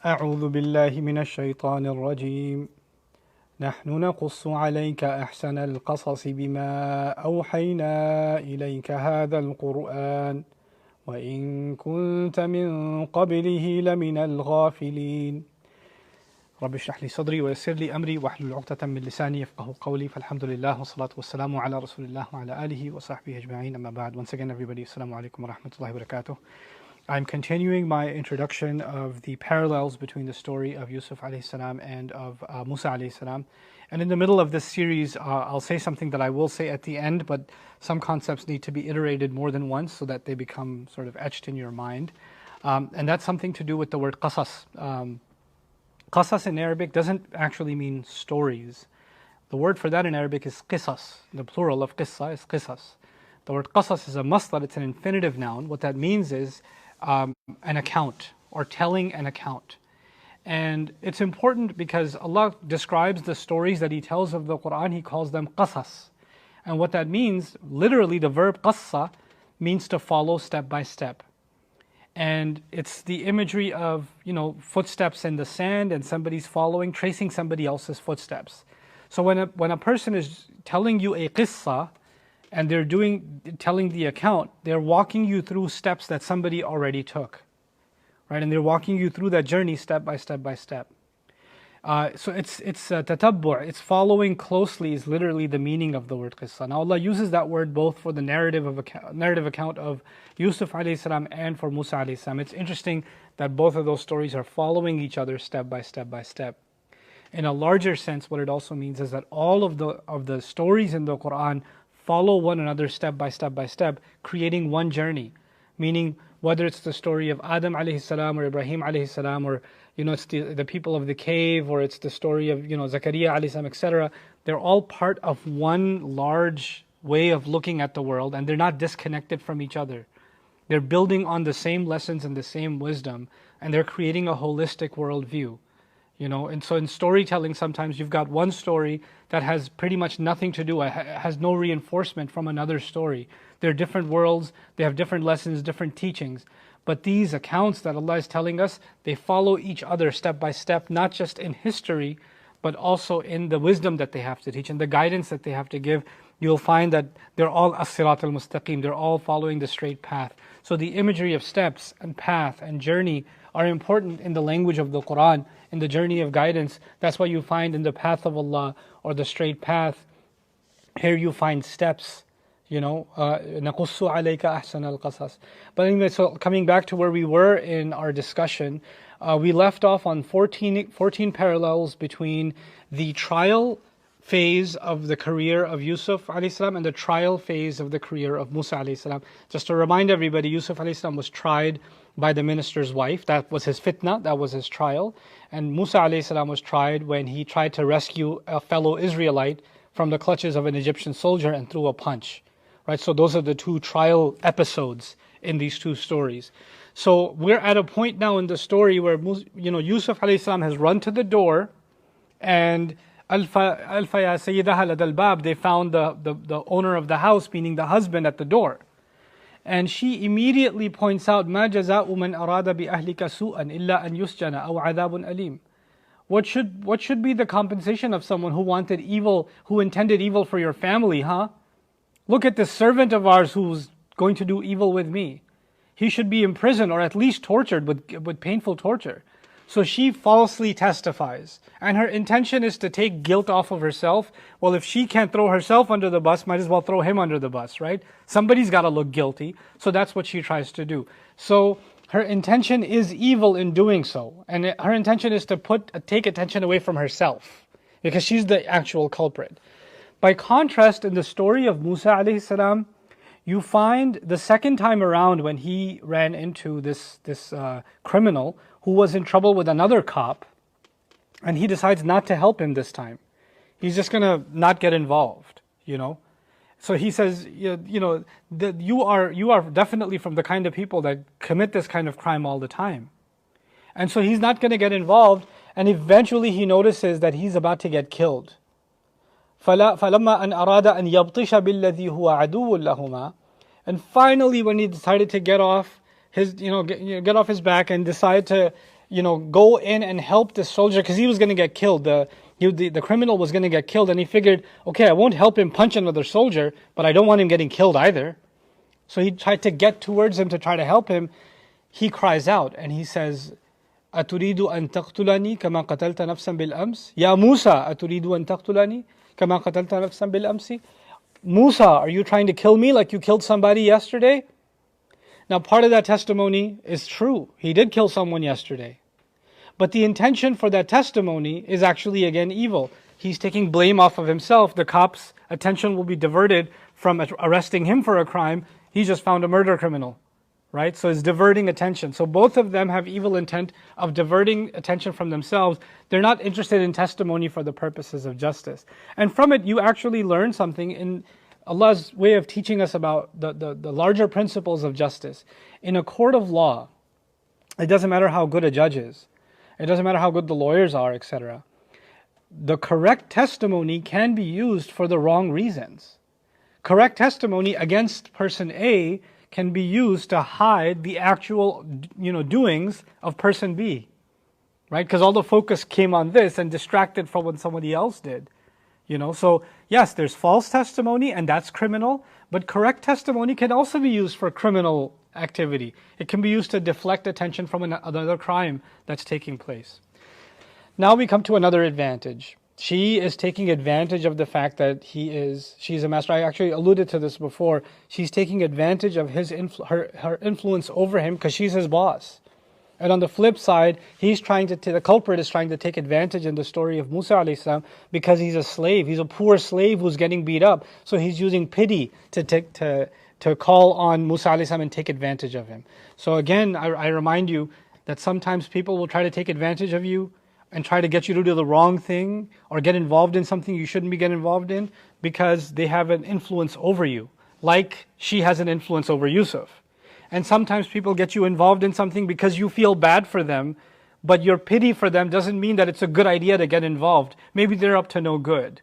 أعوذ بالله من الشيطان الرجيم نحن نقص عليك أحسن القصص بما أوحينا إليك هذا القرآن وإن كنت من قبله لمن الغافلين رب اشرح لي صدري ويسر لي أمري واحلل عقدة من لساني يفقهوا قولي فالحمد لله والصلاة والسلام على رسول الله وعلى آله وصحبه أجمعين أما بعد. Once again everybody, Assalamu alaikum wa rahmatullahi wa barakatuh. I'm continuing my introduction of the parallels between the story of Yusuf alayhi salam and of Musa alayhi salam. And in the middle of this series, I'll say something that I will say at the end, but some concepts need to be iterated more than once so that they become sort of etched in your mind. And that's something to do with the word qasas. Qasas in Arabic doesn't actually mean stories. The word for that in Arabic is qisas. The plural of qissa is qisas. The word qasas is a masdar, it's an infinitive noun. What that means is an account or telling an account. And it's important because Allah describes the stories that He tells of the Quran, He calls them qasas. And what that means, literally the verb qassa means to follow step by step. And it's the imagery of, footsteps in the sand and somebody's following, tracing somebody else's footsteps. So when a person is telling you a qissa, and they're telling the account, they're walking you through steps that somebody already took, right? And they're walking you through that journey step by step by step. So it's tatabbu', it's following closely is literally the meaning of the word qissa. Now Allah uses that word both for the narrative account of Yusuf alayhi salam and for Musa alayhi salam. It's interesting that both of those stories are following each other step by step by step. In a larger sense, what it also means is that all of the stories in the Quran follow one another step by step, creating one journey. Meaning, whether it's the story of Adam alayhi salam or Ibrahim alayhi salam, or it's the people of the cave, or it's the story of Zakaria alayhi salam, etc. They're all part of one large way of looking at the world, and they're not disconnected from each other. They're building on the same lessons and the same wisdom, and they're creating a holistic worldview. And so in storytelling, sometimes you've got one story that has pretty much nothing to do, has no reinforcement from another story. They're different worlds, they have different lessons, different teachings. But these accounts that Allah is telling us, they follow each other step by step, not just in history, but also in the wisdom that they have to teach and the guidance that they have to give. You'll find that they're all as-sirat al-mustaqim, they're all following the straight path. So the imagery of steps and path and journey are important in the language of the Quran, in the journey of guidance. That's why you find in the path of Allah or the straight path, here you find steps, نَقُصُّ عَلَيْكَ أَحْسَنَ الْقَصَصِ. But anyway, so coming back to where we were in our discussion, we left off on 14 parallels between the trial phase of the career of Yusuf alayhi salam and the trial phase of the career of Musa alayhi salam. Just to remind everybody, Yusuf alayhi salam was tried by the minister's wife. That was his fitna, that was his trial. And Musa alayhi salam was tried when he tried to rescue a fellow Israelite from the clutches of an Egyptian soldier and threw a punch. Right? So those are the two trial episodes in these two stories. So we're at a point now in the story where Yusuf alayhi salam has run to the door, and Alfa ya sayyidaha ladal bab, they found the owner of the house, meaning the husband, at the door. And she immediately points out, مَا جَزَاءُ مَنْ أَرَادَ بِأَهْلِكَ سُوءًا إِلَّا أَنْ يُسْجَنَ أَوْ عَذَابٌ أَلِيمٌ. What should be the compensation of someone who wanted evil, who intended evil for your family, huh? Look at this servant of ours who's going to do evil with me. He should be imprisoned or at least tortured with painful torture. So she falsely testifies, and her intention is to take guilt off of herself. Well, if she can't throw herself under the bus, might as well throw him under the bus, right? Somebody's got to look guilty, so that's what she tries to do. So her intention is evil in doing so, and her intention is to take attention away from herself, because she's the actual culprit. By contrast, in the story of Musa alayhi salam, you find the second time around when he ran into this criminal who was in trouble with another cop, and he decides not to help him this time. He's just going to not get involved, So he says, that you are definitely from the kind of people that commit this kind of crime all the time. And so he's not going to get involved, and eventually he notices that he's about to get killed. فَلَمَّا أَنْ أَرَادَ أَنْ يَبْطِشَ بِالَّذِي هُوَ عَدُوٌّ لَهُمَا. And finally, when he decided to get off his, get off his back and decide to go in and help the soldier because he was going to get killed. The criminal was going to get killed, and he figured, okay, I won't help him punch another soldier, but I don't want him getting killed either. So he tried to get towards him to try to help him. He cries out and he says, أتريد أن تقتلني كما قتلت نفسا بالأمس يا موسى أتريد أن تقتلني كما قتلت نفسا بالأمس. Musa, are you trying to kill me like you killed somebody yesterday? Now part of that testimony is true. He did kill someone yesterday. But the intention for that testimony is actually again evil. He's taking blame off of himself. The cops' attention will be diverted from arresting him for a crime. He just found a murder criminal. Right? So it's diverting attention. So both of them have evil intent of diverting attention from themselves. They're not interested in testimony for the purposes of justice. And from it, you actually learn something in Allah's way of teaching us about the larger principles of justice. In a court of law, it doesn't matter how good a judge is. It doesn't matter how good the lawyers are, etc. The correct testimony can be used for the wrong reasons. Correct testimony against person A can be used to hide the actual, doings of person B, right? Because all the focus came on this and distracted from what somebody else did, So yes, there's false testimony and that's criminal, but correct testimony can also be used for criminal activity. It can be used to deflect attention from another crime that's taking place. Now we come to another advantage. She is taking advantage of the fact that she's a master. I actually alluded to this before. She's taking advantage of her influence over him because she's his boss. And on the flip side, the culprit is trying to take advantage in the story of Musa alayhi salam because he's a slave. He's a poor slave who's getting beat up. So he's using pity to call on Musa alayhi salam and take advantage of him. So again, I remind you that sometimes people will try to take advantage of you and try to get you to do the wrong thing or get involved in something you shouldn't be getting involved in because they have an influence over you, like she has an influence over Yusuf. And sometimes people get you involved in something because you feel bad for them, but your pity for them doesn't mean that it's a good idea to get involved. Maybe they're up to no good.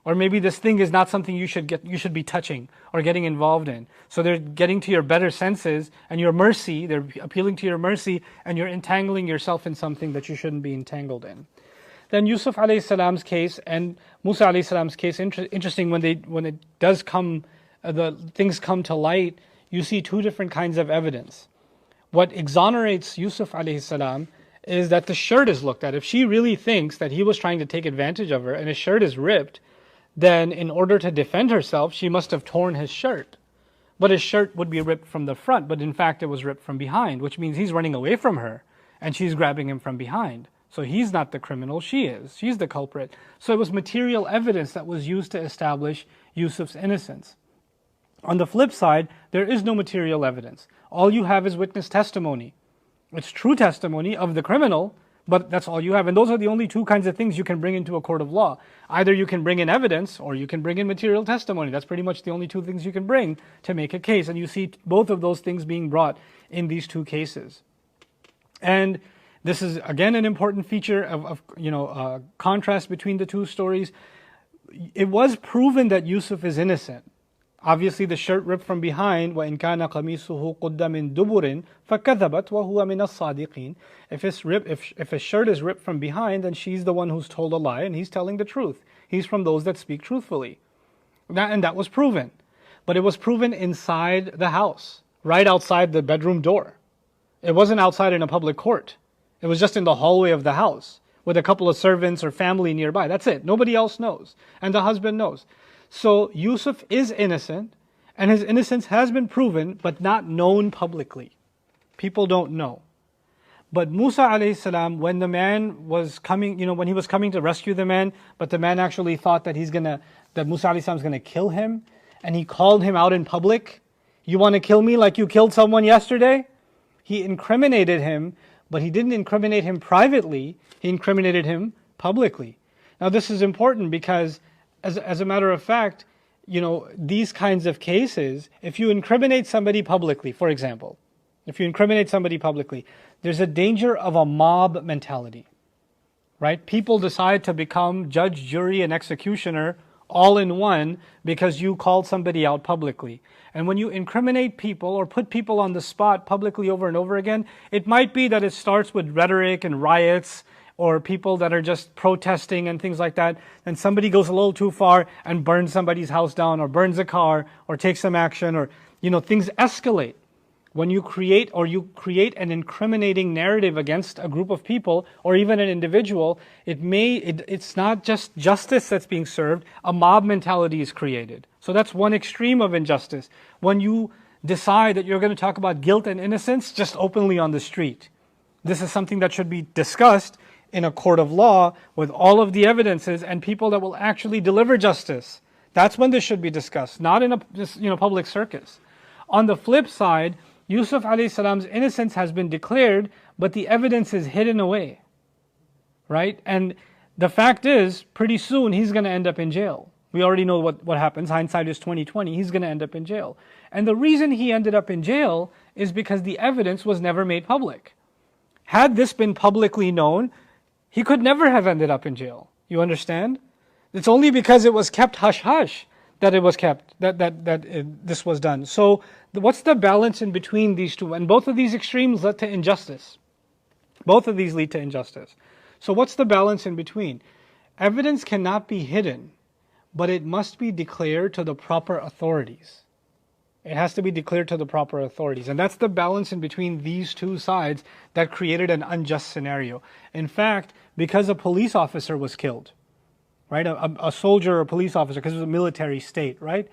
Or maybe this thing is not something you should be touching or getting involved in. So they're getting to your better senses and your mercy, they're appealing to your mercy, and you're entangling yourself in something that you shouldn't be entangled in. Then Yusuf alayhi salam's case and Musa alayhi salam's case, interesting when it does come, the things come to light, you see two different kinds of evidence. What exonerates Yusuf alayhi salam is that the shirt is looked at. If she really thinks that he was trying to take advantage of her and his shirt is ripped, then in order to defend herself, she must have torn his shirt. But his shirt would be ripped from the front, but in fact it was ripped from behind, which means he's running away from her and she's grabbing him from behind. So he's not the criminal, she is. She's the culprit. So it was material evidence that was used to establish Yusuf's innocence. On the flip side, there is no material evidence. All you have is witness testimony. It's true testimony of the criminal, but that's all you have. And those are the only two kinds of things you can bring into a court of law. Either you can bring in evidence or you can bring in material testimony. That's pretty much the only two things you can bring to make a case. And you see both of those things being brought in these two cases. And this is again an important feature of contrast between the two stories. It was proven that Yusuf is innocent. Obviously, the shirt ripped from behind, وَإِنْ كَانَ قَمِيصُهُ قُدَّ مِنْ دُبُرٍ فَكَذَبَتْ وَهُوَ مِنَ الصَّادِقِينَ. If a shirt is ripped from behind, then she's the one who's told a lie, and he's telling the truth. He's from those that speak truthfully. And that was proven. But it was proven inside the house, right outside the bedroom door. It wasn't outside in a public court. It was just in the hallway of the house, with a couple of servants or family nearby. That's it. Nobody else knows. And the husband knows. So Yusuf is innocent, and his innocence has been proven, but not known publicly. People don't know. But Musa alayhi salam, when the man was coming, when he was coming to rescue the man, but the man actually thought that that Musa alayhi salam is gonna kill him, and he called him out in public. You want to kill me like you killed someone yesterday? He incriminated him, but he didn't incriminate him privately. He incriminated him publicly. Now this is important because as a matter of fact, these kinds of cases, if you incriminate somebody publicly, for example, there's a danger of a mob mentality, right? People decide to become judge, jury, and executioner all in one because you called somebody out publicly. And when you incriminate people or put people on the spot publicly over and over again, it might be that it starts with rhetoric and riots or people that are just protesting and things like that, and somebody goes a little too far and burns somebody's house down or burns a car or takes some action, or things escalate. When you create an incriminating narrative against a group of people or even an individual, it's not just justice that's being served, a mob mentality is created. So that's one extreme of injustice. When you decide that you're going to talk about guilt and innocence just openly on the street. This is something that should be discussed in a court of law with all of the evidences and people that will actually deliver justice. That's when this should be discussed, not in a public circus. On the flip side, Yusuf alayhi salam's innocence has been declared, but the evidence is hidden away, right? And the fact is, pretty soon he's going to end up in jail. We already know what happens. Hindsight is 20/20. He's going to end up in jail. And the reason he ended up in jail is because the evidence was never made public. Had this been publicly known, he could never have ended up in jail. You understand? It's only because it was kept hush-hush that it was kept, this was done. So what's the balance in between these two? And both of these extremes led to injustice. Both of these lead to injustice. So what's the balance in between? Evidence cannot be hidden, but it must be declared to the proper authorities. It has to be declared to the proper authorities. And that's the balance in between these two sides that created an unjust scenario. In fact, because a police officer was killed, right? A soldier or a police officer, because it was a military state, right?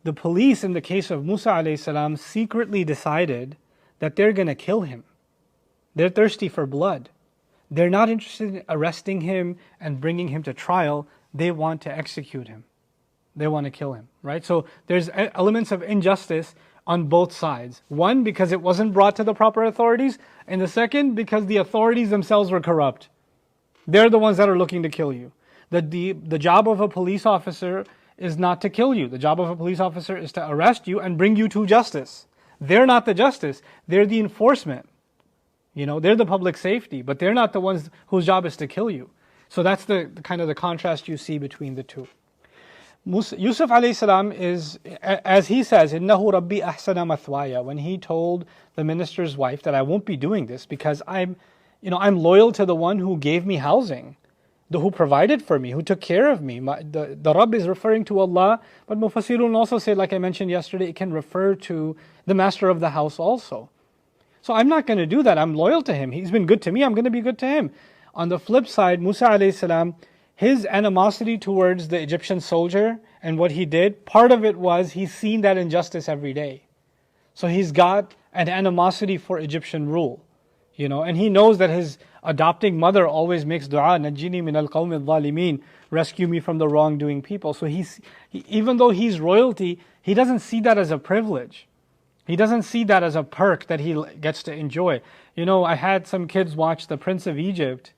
The police, in the case of Musa alayhi salam, secretly decided that they're going to kill him. They're thirsty for blood. They're not interested in arresting him and bringing him to trial. They want to execute him. They want to kill him, right? So there's elements of injustice on both sides. One, because it wasn't brought to the proper authorities, and the second, because the authorities themselves were corrupt. They're the ones that are looking to kill you. The job of a police officer is not to kill you. The job of a police officer is to arrest you and bring you to justice. They're not the justice. They're the enforcement. They're the public safety, but they're not the ones whose job is to kill you. So that's the kind of the contrast you see between the two. Yusuf alayhi salam is, as he says, إِنَّهُ رَبِّي أَحْسَنَ مَثْوَايَ, when he told the minister's wife that I won't be doing this because I'm loyal to the one who gave me housing, who provided for me, who took care of me. The Rabb is referring to Allah, but Mufassirun also say, like I mentioned yesterday, it can refer to the master of the house also. So I'm not going to do that. I'm loyal to him. He's been good to me. I'm going to be good to him. On the flip side, Musa alayhi salam, his animosity towards the Egyptian soldier and what he did, part of it was he's seen that injustice every day. So he's got an animosity for Egyptian rule, and he knows that his adopting mother always makes dua, Najini min al-qawmi al-zalimin, rescue me from the wrongdoing people. So even though he's royalty, he doesn't see that as a privilege. He doesn't see that as a perk that he gets to enjoy. I had some kids watch The Prince of Egypt,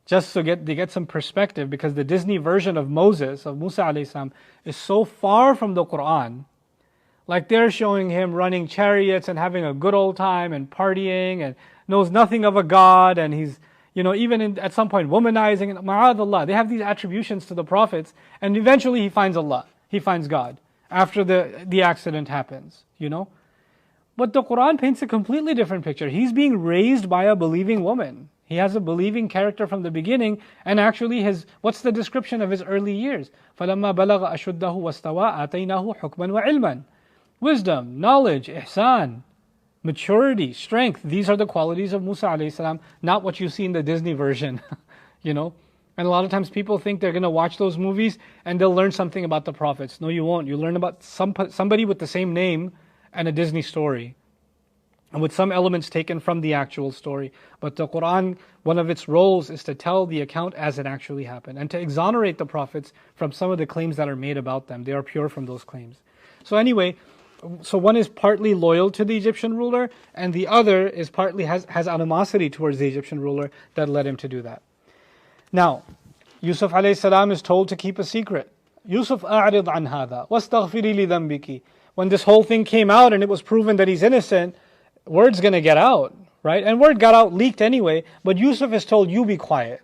just so they get some perspective, because the Disney version of Moses, of Musa alayhi salam, is so far from the Quran. Like they're showing him running chariots and having a good old time and partying and knows nothing of a God, and he's, even at some point womanizing, and ma'adallah, they have these attributions to the prophets, and eventually he finds Allah, he finds God, after the accident happens, But the Quran paints a completely different picture. He's being raised by a believing woman. He has a believing character from the beginning, and actually what's the description of his early years? فَلَمَّا بَلَغَ أَشُدَّهُ وَاسْتَوَى آتَيْنَاهُ حُكْمًا وَعِلْمًا. Wisdom, knowledge, ihsan, maturity, strength. These are the qualities of Musa alayhi salam, not what you see in the Disney version. And a lot of times people think they're going to watch those movies and they'll learn something about the prophets. No, you won't. You learn about somebody with the same name and a Disney story, and with some elements taken from the actual story. But the Quran, one of its roles is to tell the account as it actually happened, and to exonerate the prophets from some of the claims that are made about them. They are pure from those claims. So anyway, one is partly loyal to the Egyptian ruler, and the other is partly has animosity towards the Egyptian ruler that led him to do that. Now, Yusuf alayhi salam is told to keep a secret. Yusuf a'rid an hadha wastaghfiri li dhanbiki. When this whole thing came out and it was proven that he's innocent, word's going to get out, right? And word got out, leaked anyway, but Yusuf is told, you be quiet.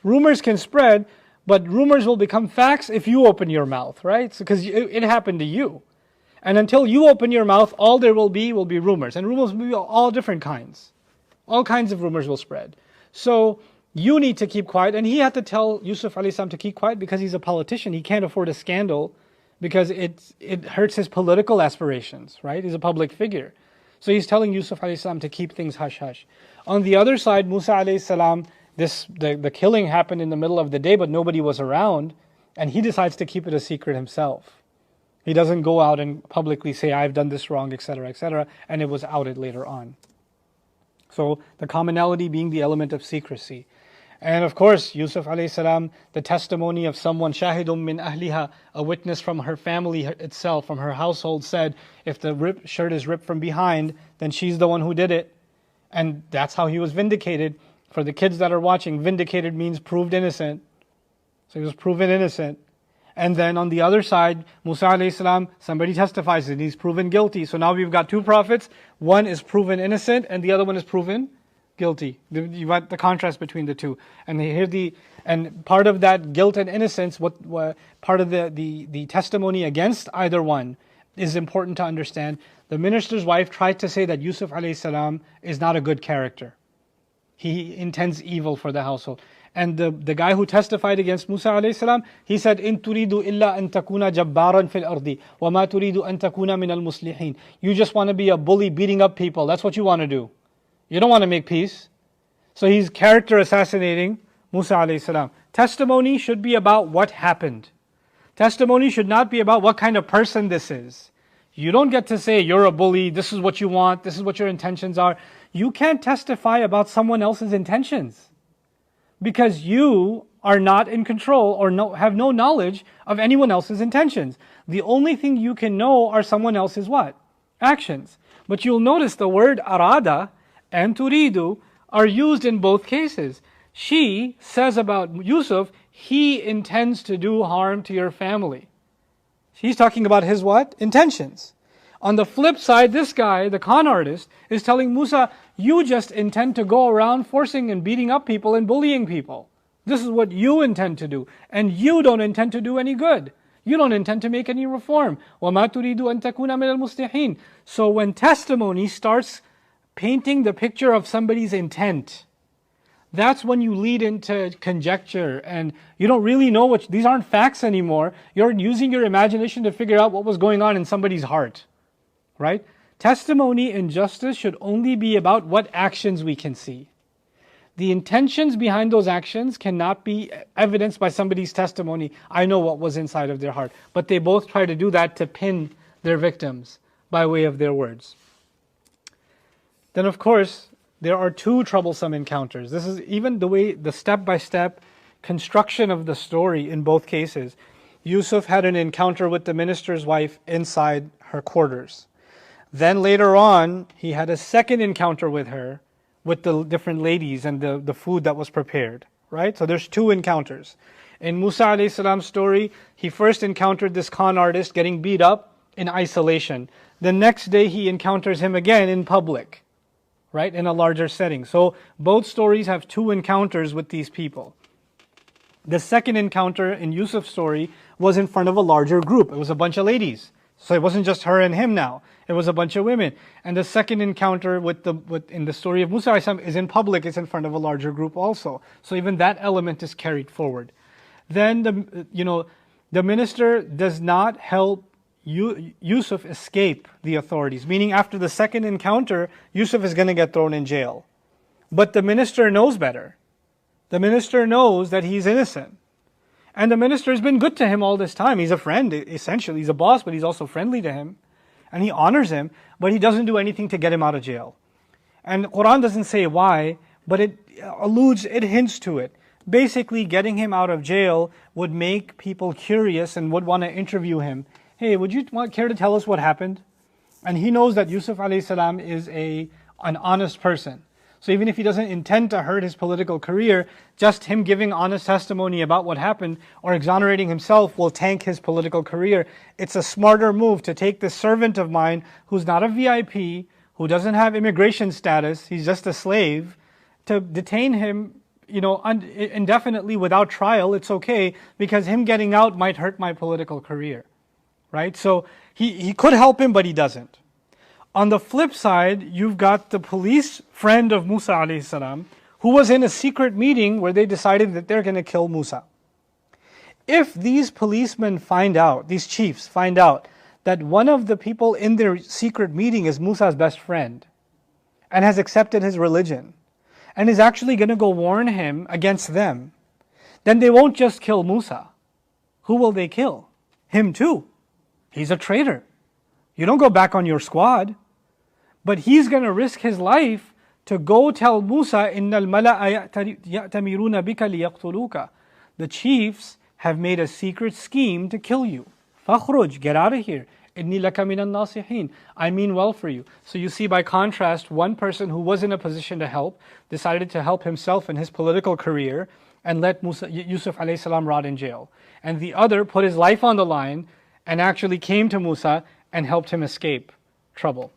Rumors can spread, But rumors will become facts if you open your mouth, right? Because it happened to you. And until you open your mouth, all there will be rumors. And rumors will be all different kinds. All kinds of rumors will spread. So you need to keep quiet. And he had to tell Yusuf alayhi salam to keep quiet because he's a politician. He can't afford a scandal because it hurts his political aspirations, right? He's a public figure. So he's telling Yusuf alayhi salam to keep things hush-hush. On the other side, Musa alayhi salam, the killing happened in the middle of the day, but nobody was around, and he decides to keep it a secret himself. He doesn't go out and publicly say, I've done this wrong, etc., and it was outed later on. So the commonality being the element of secrecy. And of course, Yusuf alayhi salam, the testimony of someone, shahidum min ahliha, a witness from her family itself, from her household, said, if the shirt is ripped from behind, then she's the one who did it. And that's how he was vindicated. For the kids that are watching, vindicated means proved innocent. So he was proven innocent. And then on the other side, Musa alayhi salam, somebody testifies and he's proven guilty. So now we've got two prophets. One is proven innocent and the other one is proven guilty. You got the contrast between the two. And part of that guilt and innocence, what part of the testimony against either one is important to understand. The minister's wife tried to say that Yusuf alayhi salam is not a good character. He intends evil for the household. And the guy who testified against Musa alayhi salam, he said, "In turidu illa an takuna jabbaran fil ardi, wa ma turidu an takuna min al muslihin." You just want to be a bully beating up people. That's what you want to do. You don't want to make peace. So he's character assassinating Musa alayhi salam. Testimony should be about what happened. Testimony should not be about what kind of person this is. You don't get to say, you're a bully, this is what you want, this is what your intentions are. You can't testify about someone else's intentions. Because you are not in control or have no knowledge of anyone else's intentions. The only thing you can know are someone else's what? Actions. But you'll notice the word arada and turidu are used in both cases. She says about Yusuf, he intends to do harm to your family. He's talking about his what? Intentions. On the flip side, this guy, the con artist, is telling Musa, you just intend to go around forcing and beating up people and bullying people. This is what you intend to do. And you don't intend to do any good. You don't intend to make any reform. وَمَا تُرِيدُ أَن تَكُونَ مِنَ الْمُصْلِحِينَ. So when testimony starts painting the picture of somebody's intent, that's when you lead into conjecture and you don't really know these aren't facts anymore. You're using your imagination to figure out what was going on in somebody's heart. Right? Testimony in justice should only be about what actions we can see. The intentions behind those actions cannot be evidenced by somebody's testimony. I know what was inside of their heart. But they both try to do that to pin their victims by way of their words. Then of course, there are two troublesome encounters. This is even the step-by-step construction of the story in both cases. Yusuf had an encounter with the minister's wife inside her quarters. Then later on, he had a second encounter with her, with the different ladies and the food that was prepared. Right? So there's two encounters. In Musa alayhi salam's story, he first encountered this con artist getting beat up in isolation. The next day he encounters him again in public. Right? In a larger setting. So both stories have two encounters with these people. The second encounter in Yusuf's story was in front of a larger group. It was a bunch of ladies. So it wasn't just her and him now. It was a bunch of women. And the second encounter in the story of Musa is in public. It's in front of a larger group also. So even that element is carried forward. Then the minister does not help Yusuf escape the authorities. Meaning after the second encounter, Yusuf is going to get thrown in jail. But the minister knows better. The minister knows that he's innocent. And the minister has been good to him all this time. He's a friend, essentially. He's a boss, but he's also friendly to him. And he honors him, but he doesn't do anything to get him out of jail. And the Quran doesn't say why, but it hints to it. Basically, getting him out of jail would make people curious and would want to interview him. Hey, would you care to tell us what happened? And he knows that Yusuf alayhi salam is an honest person. So even if he doesn't intend to hurt his political career, just him giving honest testimony about what happened or exonerating himself will tank his political career. It's a smarter move to take this servant of mine who's not a VIP, who doesn't have immigration status, he's just a slave, to detain him indefinitely without trial, it's okay, because him getting out might hurt my political career, right? So he could help him, but he doesn't. On the flip side, you've got the police friend of Musa alayhi salam, who was in a secret meeting where they decided that they're going to kill Musa. If these policemen find out, these chiefs find out, that one of the people in their secret meeting is Musa's best friend and has accepted his religion and is actually going to go warn him against them, then they won't just kill Musa. Who will they kill? Him too. He's a traitor. You don't go back on your squad. But he's going to risk his life to go tell Musa, إِنَّ الْمَلَأَ يَأْتَمِرُونَ بِكَ لِيَقْتُلُوكَ. The chiefs have made a secret scheme to kill you. فَخْرُجْ, get out of here. إِنِّي لَكَ مِنَ النَّاصِحِينَ. I mean well for you. So you see, by contrast, one person who was in a position to help decided to help himself in his political career and let Yusuf alayhi salam rot in jail. And the other put his life on the line and actually came to Musa and helped him escape trouble.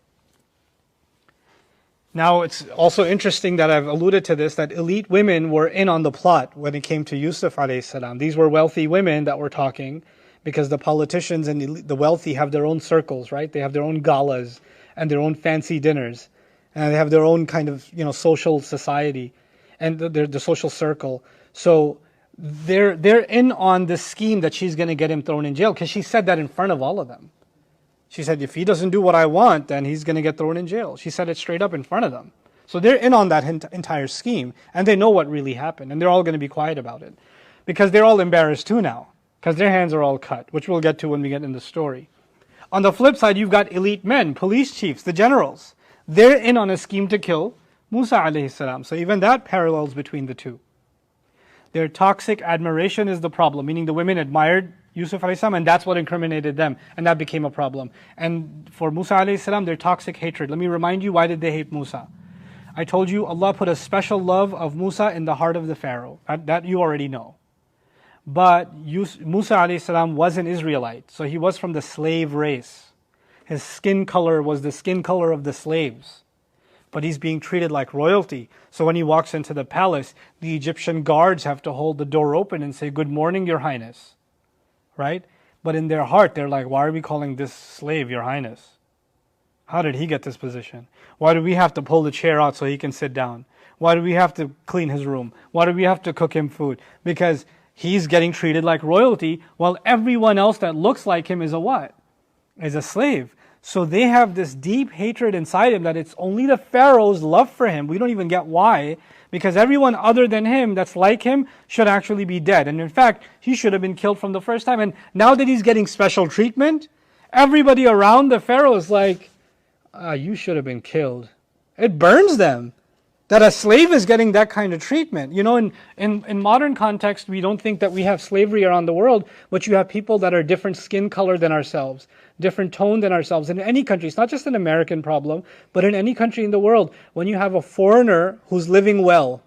Now, it's also interesting that I've alluded to this, that elite women were in on the plot when it came to Yusuf alayhi salam. These were wealthy women that were talking, because the politicians and the wealthy have their own circles, right? They have their own galas and their own fancy dinners, and they have their own kind of social society and the social circle. So they're in on this scheme that she's going to get him thrown in jail, because she said that in front of all of them. She said, if he doesn't do what I want, then he's going to get thrown in jail. She said it straight up in front of them. So they're in on that entire scheme, and they know what really happened, and they're all going to be quiet about it, because they're all embarrassed too now, because their hands are all cut, which we'll get to when we get in the story. On the flip side, you've got elite men, police chiefs, the generals. They're in on a scheme to kill Musa alayhi salam. So even that parallels between the two. Their toxic admiration is the problem, meaning the women admired Yusuf alayhi salam, and that's what incriminated them, and that became a problem. And for Musa alayhi salam, their toxic hatred. Let me remind you, why did they hate Musa? I told you Allah put a special love of Musa in the heart of the Pharaoh. That you already know. But Musa alayhi salam was an Israelite, so he was from the slave race. His skin color was the skin color of the slaves. But he's being treated like royalty. So when he walks into the palace, the Egyptian guards have to hold the door open and say, "Good morning, Your Highness." Right? But in their heart, they're like, why are we calling this slave Your Highness? How did he get this position? Why do we have to pull the chair out so he can sit down? Why do we have to clean his room? Why do we have to cook him food? Because he's getting treated like royalty, while everyone else that looks like him is a what? Is a slave. So they have this deep hatred inside him that it's only the Pharaoh's love for him. We don't even get why. Because everyone other than him that's like him should actually be dead. And in fact, he should have been killed from the first time. And now that he's getting special treatment, everybody around the Pharaoh is like, you should have been killed. It burns them that a slave is getting that kind of treatment. In modern context, we don't think that we have slavery around the world, but you have people that are different skin color than ourselves, different tone than ourselves. In any country, it's not just an American problem, but in any country in the world, when you have a foreigner who's living well,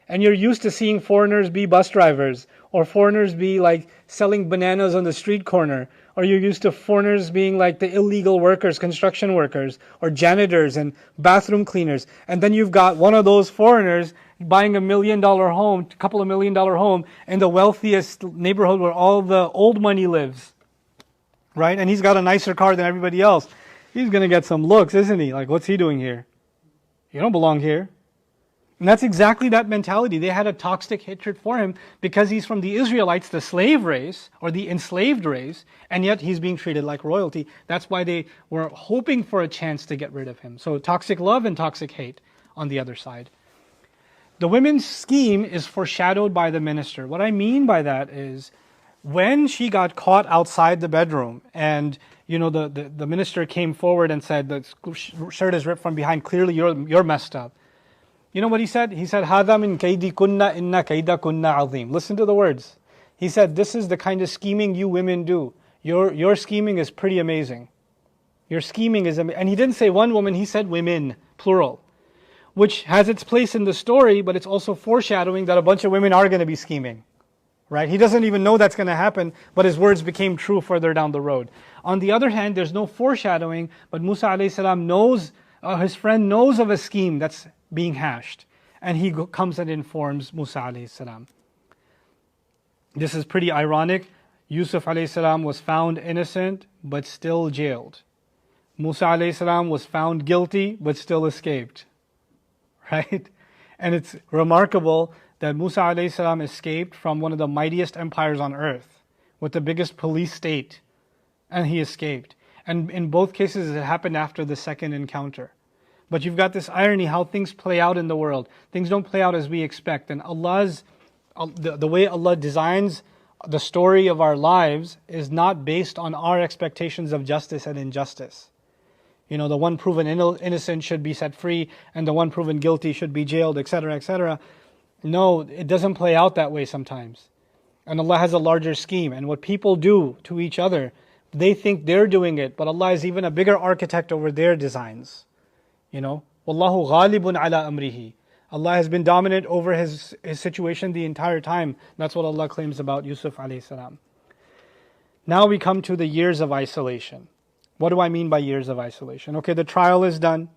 and you're used to seeing foreigners be bus drivers, or foreigners be like selling bananas on the street corner, or you're used to foreigners being like the illegal workers, construction workers, or janitors and bathroom cleaners. And then you've got one of those foreigners buying $1 million home, a couple of $1 million home in the wealthiest neighborhood where all the old money lives. Right? And he's got a nicer car than everybody else. He's going to get some looks, isn't he? Like, what's he doing here? You don't belong here. And that's exactly that mentality. They had a toxic hatred for him because he's from the Israelites, the slave race, or the enslaved race, and yet he's being treated like royalty. That's why they were hoping for a chance to get rid of him. So toxic love and toxic hate on the other side. The women's scheme is foreshadowed by the minister. What I mean by that is, when she got caught outside the bedroom and the minister came forward and said, the shirt is ripped from behind, clearly you're messed up. You know what he said? He said, هَذَا مِنْ كَيْدِكُنَّ إِنَّ كَيْدَكُنَّ عَظِيمٌ. Listen to the words. He said, this is the kind of scheming you women do. Your scheming is pretty amazing. Your scheming is amazing. And he didn't say one woman, he said women, plural. Which has its place in the story, but it's also foreshadowing that a bunch of women are going to be scheming. Right? He doesn't even know that's going to happen, but his words became true further down the road. On the other hand, there's no foreshadowing, but Musa alayhi salam knows, his friend knows of a scheme that's being hashed. and he comes and informs Musa alayhi salam. This is pretty ironic. Yusuf alayhi salam was found innocent but still jailed. Musa alayhi salam was found guilty but still escaped. Right? And it's remarkable that Musa alayhi salam escaped from one of the mightiest empires on earth, with the biggest police state, and he escaped. And in both cases it happened after the second encounter. But you've got this irony how things play out in the world. Things don't play out as we expect. And the way Allah designs the story of our lives is not based on our expectations of justice and injustice. You know, the one proven innocent should be set free, and the one proven guilty should be jailed, etc., etc. No, it doesn't play out that way sometimes. And Allah has a larger scheme. And what people do to each other, they think they're doing it, but Allah is even a bigger architect over their designs. You know, Wallahu ghalibun ala amrihi. Allah has been dominant over his situation the entire time. That's what Allah claims about Yusuf alayhi salam. Now we come to the years of isolation. What do I mean by years of isolation? Okay, the trial is done.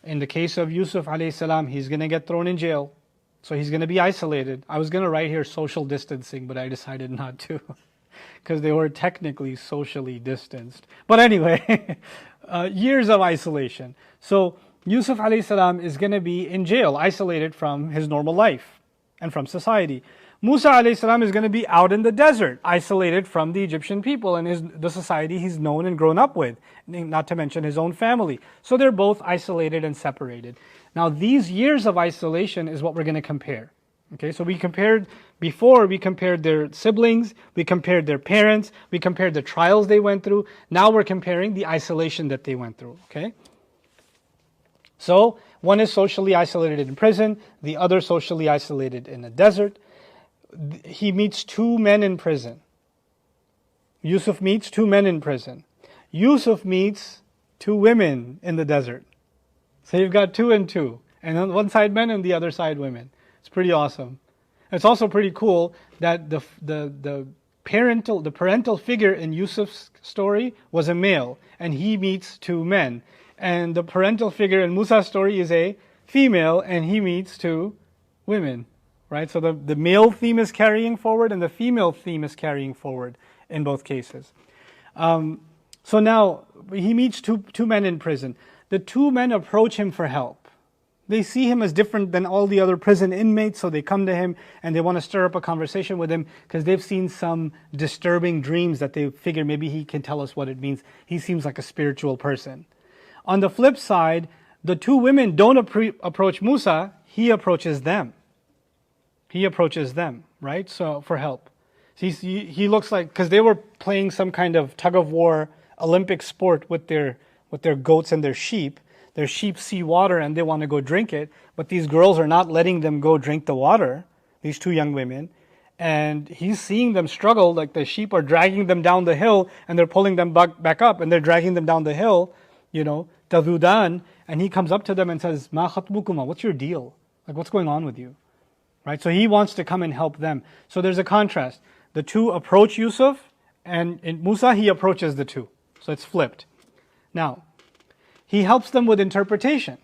In the case of Yusuf alayhi salam, he's going to get thrown in jail. So he's going to be isolated. I was going to write here social distancing, but I decided not to. Because they were technically socially distanced. But anyway, years of isolation. So Yusuf alayhi salam is going to be in jail, isolated from his normal life and from society. Musa alayhi salam is going to be out in the desert, isolated from the Egyptian people and the society he's known and grown up with, not to mention his own family. So they're both isolated and separated. Now these years of isolation is what we're going to compare. Okay, so we compared their siblings, we compared their parents, we compared the trials they went through. Now we're comparing the isolation that they went through. Okay. So one is socially isolated in prison, the other socially isolated in a desert. He meets two men in prison. Yusuf meets two men in prison. Yusuf meets two women in the desert. So you've got 2 and 2. And on one side men and the other side women. It's pretty awesome. It's also pretty cool that the parental figure in Yusuf's story was a male, and he meets 2 men. And the parental figure in Musa's story is a female, and he meets 2 women. Right? So the male theme is carrying forward, and the female theme is carrying forward in both cases. So now he meets two men in prison. The 2 men approach him for help. They see him as different than all the other prison inmates, so they come to him and they want to stir up a conversation with him because they've seen some disturbing dreams that they figure maybe he can tell us what it means. He seems like a spiritual person. On the flip side, the 2 women don't approach Musa, he approaches them. He approaches them, right? So for help. He looks like, because they were playing some kind of tug of war Olympic sport with their goats and their sheep. Their sheep see water and they want to go drink it, but these girls are not letting them go drink the water, these 2 young women. And he's seeing them struggle, like the sheep are dragging them down the hill and they're pulling them back up and they're dragging them down the hill, tadudan. And he comes up to them and says, Ma khatbukuma, what's your deal? Like, what's going on with you? Right? So he wants to come and help them. So there's a contrast. The 2 approach Yusuf, and in Musa he approaches the 2. So it's flipped. Now, he helps them with interpretation,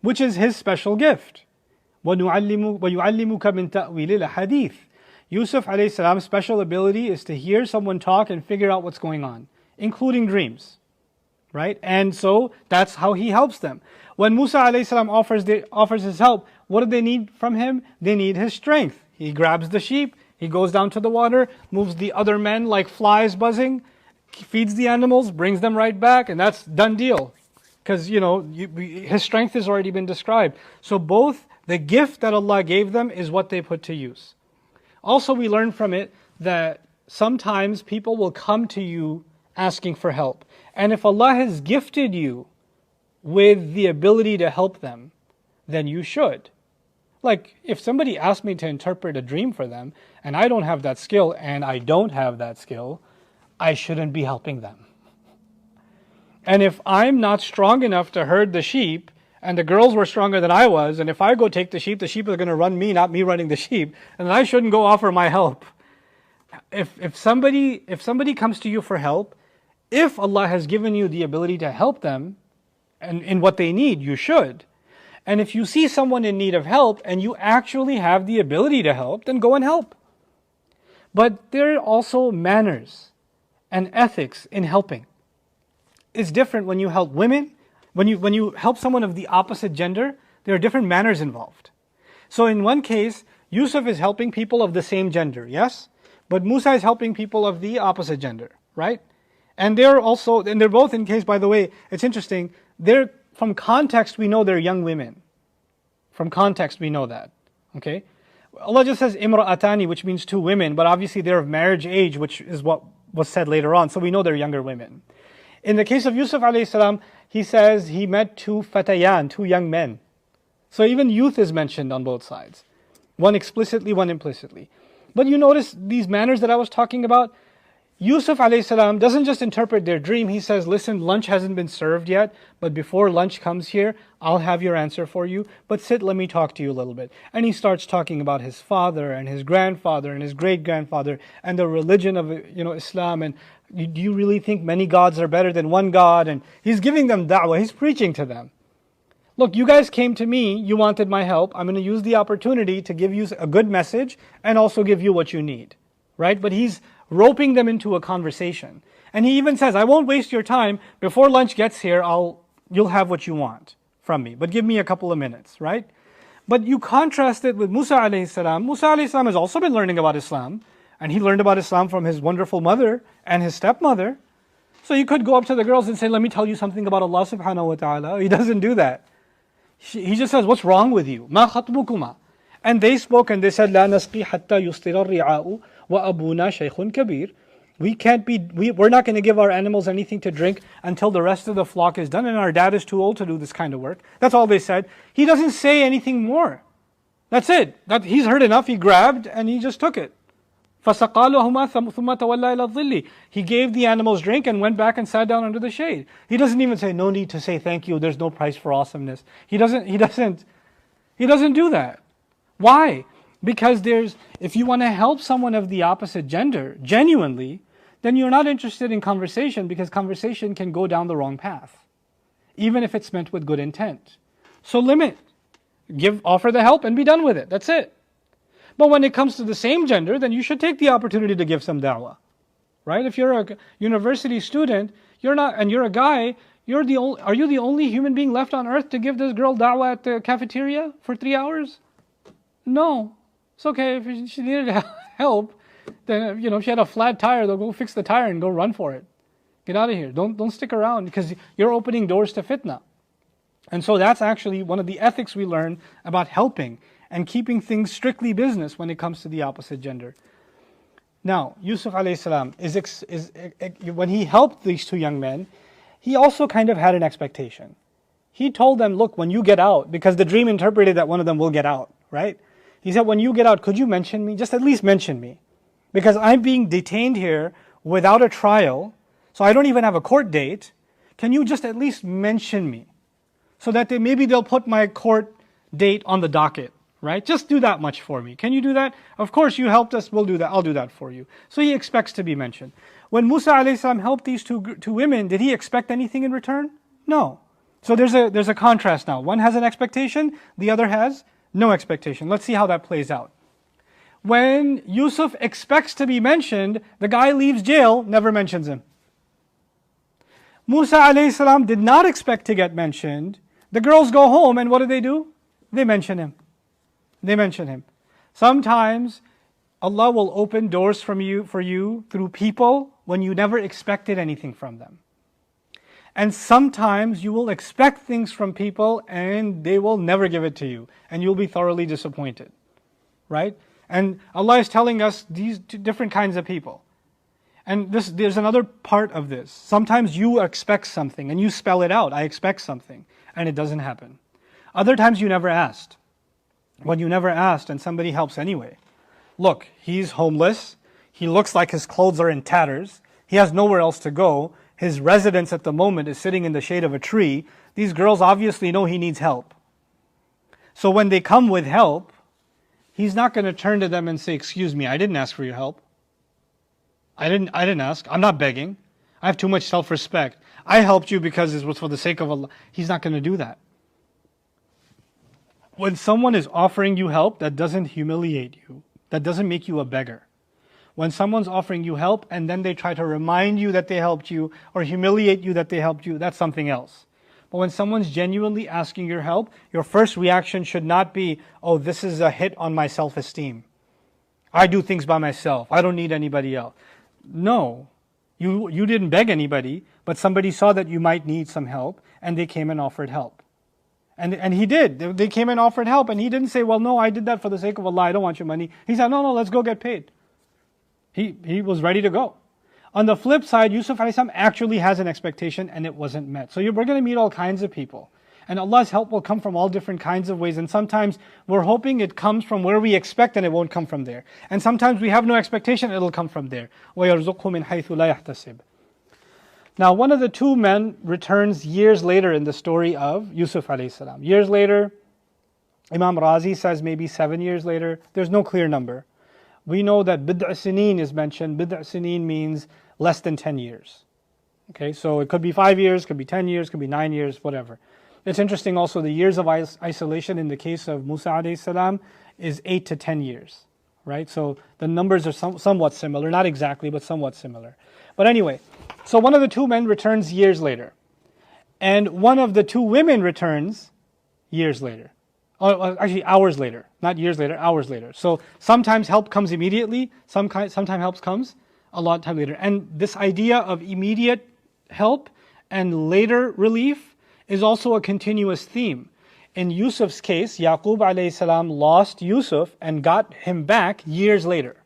which is his special gift. وَيُعَلِّمُكَ مِن تَأْوِيلِ الْحَدِيثِ. Yusuf alayhi salam's special ability is to hear someone talk and figure out what's going on, including dreams. Right? And so that's how he helps them. When Musa alayhi salam offers his help, what do they need from him? They need his strength. He grabs the sheep, he goes down to the water, moves the other men like flies buzzing, feeds the animals, brings them right back, and that's done deal. Because, his strength has already been described. So both the gift that Allah gave them is what they put to use. Also, we learn from it that sometimes people will come to you asking for help. And if Allah has gifted you with the ability to help them, then you should. Like, if somebody asked me to interpret a dream for them, and I don't have that skill, and I don't have that skill, I shouldn't be helping them. And if I'm not strong enough to herd the sheep, and the girls were stronger than I was, and if I go take the sheep are going to run me, not me running the sheep, and I shouldn't go offer my help. If somebody comes to you for help, if Allah has given you the ability to help them and in what they need, you should. And if you see someone in need of help and you actually have the ability to help, then go and help. But there are also manners and ethics in helping. It's different when you help women. When you help someone of the opposite gender, there are different manners involved. So in one case, Yusuf is helping people of the same gender, yes? But Musa is helping people of the opposite gender, right? And they're both in case, by the way, it's interesting, from context we know they're young women. From context we know that, okay? Allah just says imra'atani, which means two women, but obviously they're of marriage age, which is what was said later on, so we know they're younger women. In the case of Yusuf alayhi salam, he says he met two fatayan, two young men. So even youth is mentioned on both sides. One explicitly, one implicitly. But you notice these manners that I was talking about, Yusuf alayhi salam doesn't just interpret their dream. He says, listen, lunch hasn't been served yet, but before lunch comes here, I'll have your answer for you. But sit, let me talk to you a little bit. And he starts talking about his father and his grandfather and his great-grandfather and the religion of Islam. And do you really think many gods are better than one God? And he's giving them da'wah. He's preaching to them. Look, you guys came to me, you wanted my help. I'm going to use the opportunity to give you a good message and also give you what you need. Right? But he's roping them into a conversation. And he even says, I won't waste your time. Before lunch gets here, you'll have what you want from me. But give me a couple of minutes, right? But you contrast it with Musa alayhi salam. Musa alayhi salam has also been learning about Islam. And he learned about Islam from his wonderful mother and his stepmother. So you could go up to the girls and say, let me tell you something about Allah subhanahu wa ta'ala. He doesn't do that. He just says, what's wrong with you? Ma khatbukuma. And they spoke and they said, La nasqi hatta yustira ri'a'u wa abuna shaykhun kabir. We're not going to give our animals anything to drink until the rest of the flock is done, and our dad is too old to do this kind of work. That's all they said. He doesn't say anything more. That's it. He's heard enough. He grabbed and he just took it. فَسَقَى لَهُمَا ثُمَّ تَوَلَّى إِلَى الظِّلِّ. He gave the animals drink and went back and sat down under the shade. He doesn't even say, no need to say thank you, there's no price for awesomeness. He doesn't do that. Why? Because if you want to help someone of the opposite gender, genuinely, then you're not interested in conversation, because conversation can go down the wrong path, even if it's meant with good intent. So offer the help and be done with it. That's it. But when it comes to the same gender, then you should take the opportunity to give some da'wah. Right? If you're a university student, and you're a guy, are you the only human being left on earth to give this girl da'wah at the cafeteria for 3 hours? No. It's okay. If she needed help, then if she had a flat tire, they'll go fix the tire and go run for it. Get out of here. Don't stick around, because you're opening doors to fitna. And so that's actually one of the ethics we learn about helping and keeping things strictly business when it comes to the opposite gender. Now, Yusuf alayhi salam, when he helped these two young men, he also kind of had an expectation. He told them, look, when you get out, because the dream interpreted that one of them will get out, right? He said, when you get out, could you mention me? Just at least mention me. Because I'm being detained here without a trial, so I don't even have a court date. Can you just at least mention me? So that maybe they'll put my court date on the docket. Right? Just do that much for me. Can you do that? Of course, you helped us, we'll do that. I'll do that for you. So he expects to be mentioned. When Musa alayhi salam helped these two women, did he expect anything in return? No. So there's a contrast now. One has an expectation, the other has no expectation. Let's see how that plays out. When Yusuf expects to be mentioned, the guy leaves jail, never mentions him. Musa alayhi salam did not expect to get mentioned. The girls go home, and what do? They mention him. Sometimes Allah will open doors for you through people when you never expected anything from them. And sometimes you will expect things from people and they will never give it to you, and you'll be thoroughly disappointed. Right? And Allah is telling us these two different kinds of people. And there's another part of this. Sometimes you expect something and you spell it out, I expect something, and it doesn't happen. Other times you never asked. When you never asked and somebody helps anyway. Look, he's homeless. He looks like his clothes are in tatters. He has nowhere else to go. His residence at the moment is sitting in the shade of a tree. These girls obviously know he needs help. So when they come with help, he's not going to turn to them and say, excuse me, I didn't ask for your help. I didn't ask. I'm not begging. I have too much self-respect. I helped you because it was for the sake of Allah. He's not going to do that. When someone is offering you help, that doesn't humiliate you. That doesn't make you a beggar. When someone's offering you help and then they try to remind you that they helped you or humiliate you that they helped you, that's something else. But when someone's genuinely asking your help, your first reaction should not be, oh, this is a hit on my self-esteem. I do things by myself. I don't need anybody else. No, you didn't beg anybody, but somebody saw that you might need some help and they came and offered help. And he did. They came and offered help and he didn't say, well, no, I did that for the sake of Allah. I don't want your money. He said, no, let's go get paid. He was ready to go. On the flip side, Yusuf a.s. actually has an expectation and it wasn't met. So we're going to meet all kinds of people. And Allah's help will come from all different kinds of ways. And sometimes we're hoping it comes from where we expect and it won't come from there. And sometimes we have no expectation, it'll come from there. وَيَرْزُقْهُ مِنْ حَيْثُ لَا يَحْتَسِبْ. Now one of the two men returns years later in the story of Yusuf a.s. Years later, Imam Razi says maybe 7 years later. There's no clear number. We know that bid'a sineen is mentioned. Bid'a sineen means less than 10 years. Okay, so it could be 5 years, could be 10 years, could be 9 years, whatever. It's interesting also the years of isolation in the case of Musa alayhi salam is 8 to 10 years. Right, so the numbers are somewhat similar, not exactly, but somewhat similar. But anyway, so one of the two men returns years later. And one of the two women returns years later. Actually, hours later. Not years later, hours later. So sometimes help comes immediately, sometimes help comes a lot of time later. And this idea of immediate help and later relief is also a continuous theme. In Yusuf's case, Yaqub alayhi salam lost Yusuf and got him back years later.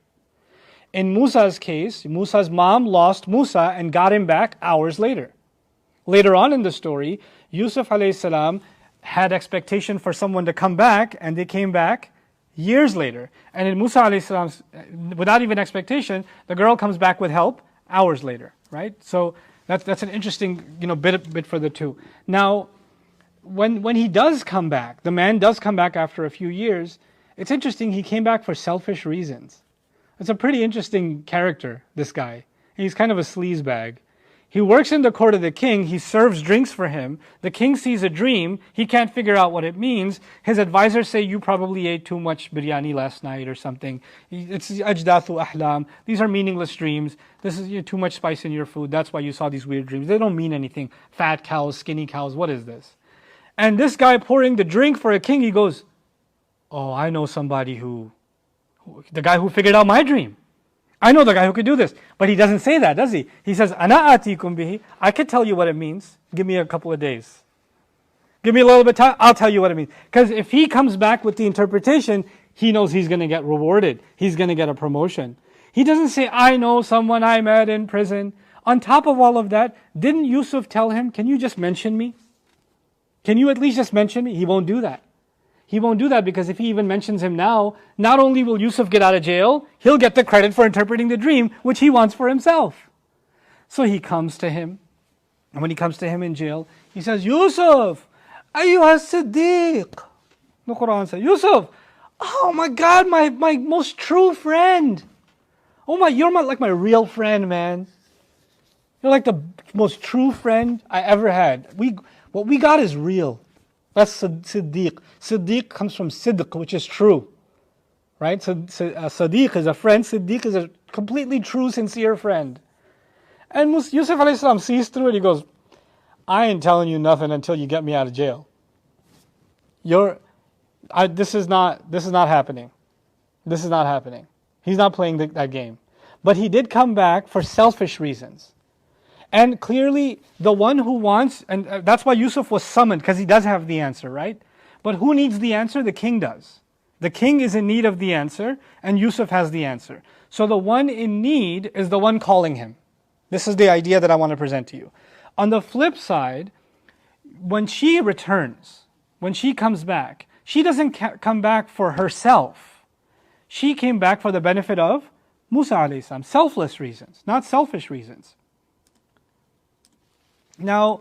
In Musa's case, Musa's mom lost Musa and got him back hours later. Later on in the story, Yusuf alayhi salam had expectation for someone to come back and they came back years later. And in Musa alayhi salam's, without even expectation, the girl comes back with help hours later, right? So that's an interesting bit for the two. Now, when he does come back, the man does come back after a few years, it's interesting, he came back for selfish reasons. It's a pretty interesting character, this guy. He's kind of a sleazebag. He works in the court of the king, he serves drinks for him, the king sees a dream, he can't figure out what it means, his advisors say, you probably ate too much biryani last night or something. It's ajdathu ahlam, these are meaningless dreams, this is too much spice in your food, that's why you saw these weird dreams. They don't mean anything, fat cows, skinny cows, what is this? And this guy pouring the drink for a king, he goes, oh, I know somebody the guy who figured out my dream. I know the guy who could do this. But he doesn't say that, does he? He says, Ana atikum bihi. I could tell you what it means. Give me a couple of days. Give me a little bit of time, I'll tell you what it means. Because if he comes back with the interpretation, he knows he's going to get rewarded. He's going to get a promotion. He doesn't say, I know someone I met in prison. On top of all of that, didn't Yusuf tell him, can you just mention me? Can you at least just mention me? He won't do that. He won't do that because if he even mentions him now, not only will Yusuf get out of jail, he'll get the credit for interpreting the dream, which he wants for himself. So he comes to him, and when he comes to him in jail, he says, Yusuf, ayyuha siddiq. The Quran says, Yusuf, oh my God, my most true friend. Oh you're like my real friend, man. You're like the most true friend I ever had. What we got is real. That's Siddiq. Siddiq comes from Siddiq, which is true. Right? So Siddiq is a friend. Siddiq is a completely true, sincere friend. And Yusuf a.s. sees through it. He goes, I ain't telling you nothing until you get me out of jail. This is not happening. This is not happening. He's not playing that game. But he did come back for selfish reasons. And clearly, the one who wants, and that's why Yusuf was summoned, because he does have the answer, right? But who needs the answer? The king does. The king is in need of the answer, and Yusuf has the answer. So the one in need is the one calling him. This is the idea that I want to present to you. On the flip side, when she returns, when she comes back, she doesn't come back for herself. She came back for the benefit of Musa alayhi salam. Selfless reasons, not selfish reasons. Now,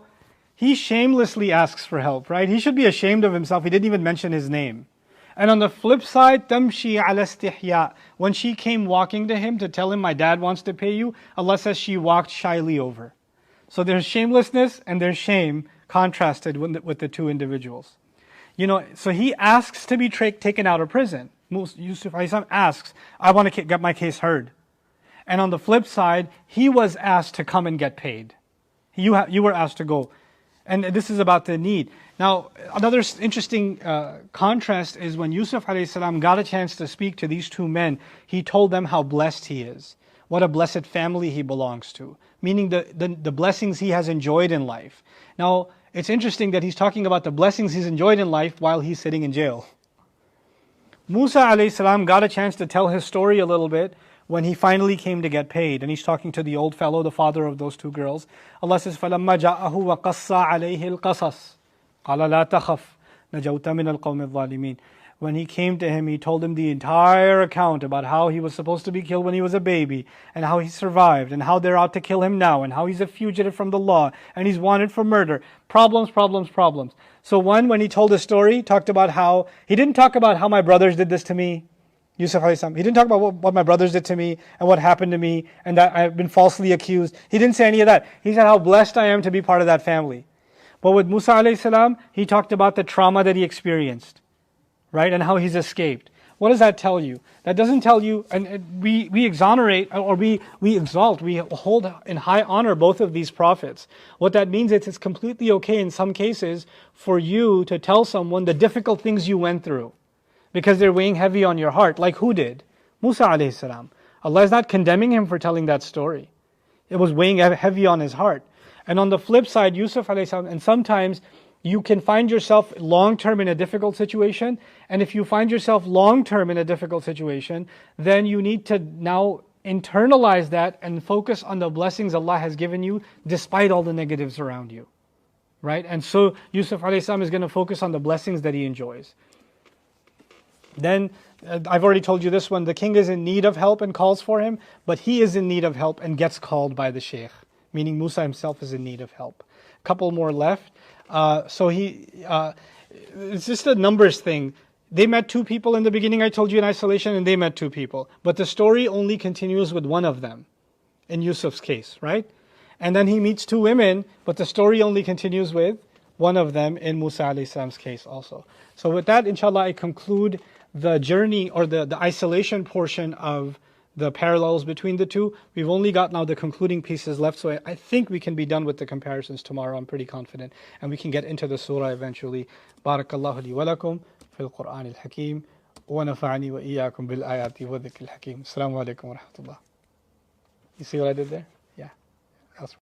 he shamelessly asks for help, right? He should be ashamed of himself. He didn't even mention his name. And on the flip side, tamshi ala istihya. When she came walking to him to tell him, my dad wants to pay you, Allah says she walked shyly over. So there's shamelessness and there's shame contrasted with the two individuals. So he asks to be taken out of prison. Yusuf alayhi salam asks, I want to get my case heard. And on the flip side, he was asked to come and get paid. You were asked to go. And this is about the need. Now, another interesting contrast is when Yusuf alayhi salam got a chance to speak to these two men, he told them how blessed he is. What a blessed family he belongs to. Meaning the blessings he has enjoyed in life. Now, it's interesting that he's talking about the blessings he's enjoyed in life while he's sitting in jail. Musa alayhi salam got a chance to tell his story a little bit when he finally came to get paid. And he's talking to the old fellow, the father of those two girls. Allah says, فَلَمَّا جَاءَهُ وَقَصَّ عَلَيْهِ الْقَصَصِ قَالَ لَا تَخَفْ نَجَوْتَ مِنَ الْقَوْمِ الظَّالِمِينَ. When he came to him, he told him the entire account about how he was supposed to be killed when he was a baby, and how he survived, and how they're out to kill him now, and how he's a fugitive from the law, and he's wanted for murder. Problems. So when he told his story, he didn't talk about how my brothers did this to me, Yusuf alayhi salam. He didn't talk about what my brothers did to me, and what happened to me, and that I've been falsely accused. He didn't say any of that. He said how blessed I am to be part of that family. But with Musa alayhi salam, he talked about the trauma that he experienced. Right? And how he's escaped. What does that tell you? That doesn't tell you, and we exonerate, or we exalt, we hold in high honor both of these prophets. What that means is it's completely okay in some cases for you to tell someone the difficult things you went through. Because they're weighing heavy on your heart. Like who did? Musa alayhi salam. Allah is not condemning him for telling that story. It was weighing heavy on his heart. And on the flip side, Yusuf alayhi salam, and sometimes you can find yourself long-term in a difficult situation, and if you find yourself long-term in a difficult situation, then you need to now internalize that and focus on the blessings Allah has given you despite all the negatives around you. Right? And so Yusuf alayhi salam is going to focus on the blessings that he enjoys. Then, I've already told you this one, the king is in need of help and calls for him, but he is in need of help and gets called by the sheikh, meaning Musa himself is in need of help. A couple more left. It's just a numbers thing. They met two people in the beginning, I told you, in isolation, and they met two people. But the story only continues with one of them, in Yusuf's case, right? And then he meets two women, but the story only continues with one of them in Musa alayhi salam's case also. So with that, inshallah, I conclude the journey or the isolation portion of the parallels between the two. We've only got now the concluding pieces left, so I think we can be done with the comparisons tomorrow. I'm pretty confident, and we can get into the surah eventually. Barakallahu li wa lakum fil Qur'an al-Hakim wa nafa'ani wa iyyakum bil ayati wa dhikril hakim. Assalamu alaikum wa rahmatullah. You see what I did there?